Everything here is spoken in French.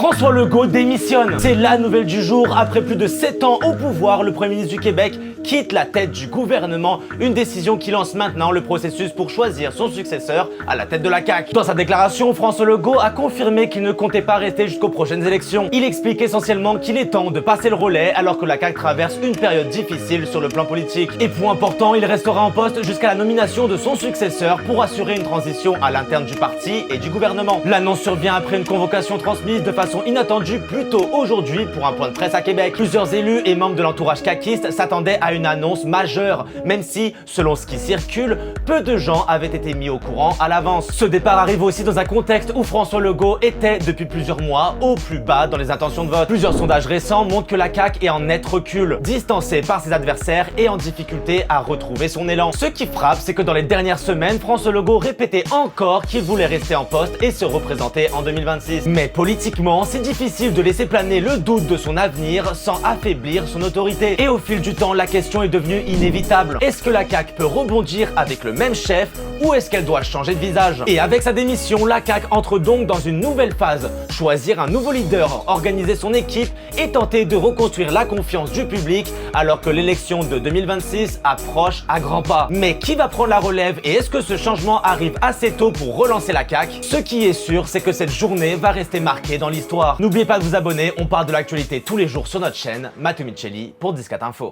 François Legault démissionne. C'est la nouvelle du jour. Après plus de 7 ans au pouvoir, le Premier ministre du Québec quitte la tête du gouvernement. Une décision qui lance maintenant le processus pour choisir son successeur à la tête de la CAQ. Dans sa déclaration, François Legault a confirmé qu'il ne comptait pas rester jusqu'aux prochaines élections. Il explique essentiellement qu'il est temps de passer le relais alors que la CAQ traverse une période difficile sur le plan politique. Et point important, il restera en poste jusqu'à la nomination de son successeur pour assurer une transition à l'interne du parti et du gouvernement. L'annonce survient après une convocation transmise de façon inattendue plus tôt aujourd'hui pour un point de presse à Québec. Plusieurs élus et membres de l'entourage caquiste s'attendaient à une annonce majeure, même si, selon ce qui circule, peu de gens avaient été mis au courant à l'avance. Ce départ arrive aussi dans un contexte où François Legault était depuis plusieurs mois au plus bas dans les intentions de vote. Plusieurs sondages récents montrent que la CAQ est en net recul, distancée par ses adversaires et en difficulté à retrouver son élan. Ce qui frappe, c'est que dans les dernières semaines, François Legault répétait encore qu'il voulait rester en poste et se représenter en 2026. Mais politiquement, c'est difficile de laisser planer le doute de son avenir sans affaiblir son autorité. Et au fil du temps, la question est devenue inévitable. Est-ce que la CAQ peut rebondir avec le même chef ou est-ce qu'elle doit changer de visage? Et avec sa démission, la CAQ entre donc dans une nouvelle phase. Choisir un nouveau leader, organiser son équipe et tenter de reconstruire la confiance du public alors que l'élection de 2026 approche à grands pas. Mais qui va prendre la relève et est-ce que ce changement arrive assez tôt pour relancer la CAQ? Ce qui est sûr, c'est que cette journée va rester marquée dans l'histoire. N'oubliez pas de vous abonner, on parle de l'actualité tous les jours sur notre chaîne. Matteo Micheli pour 10-4 Info.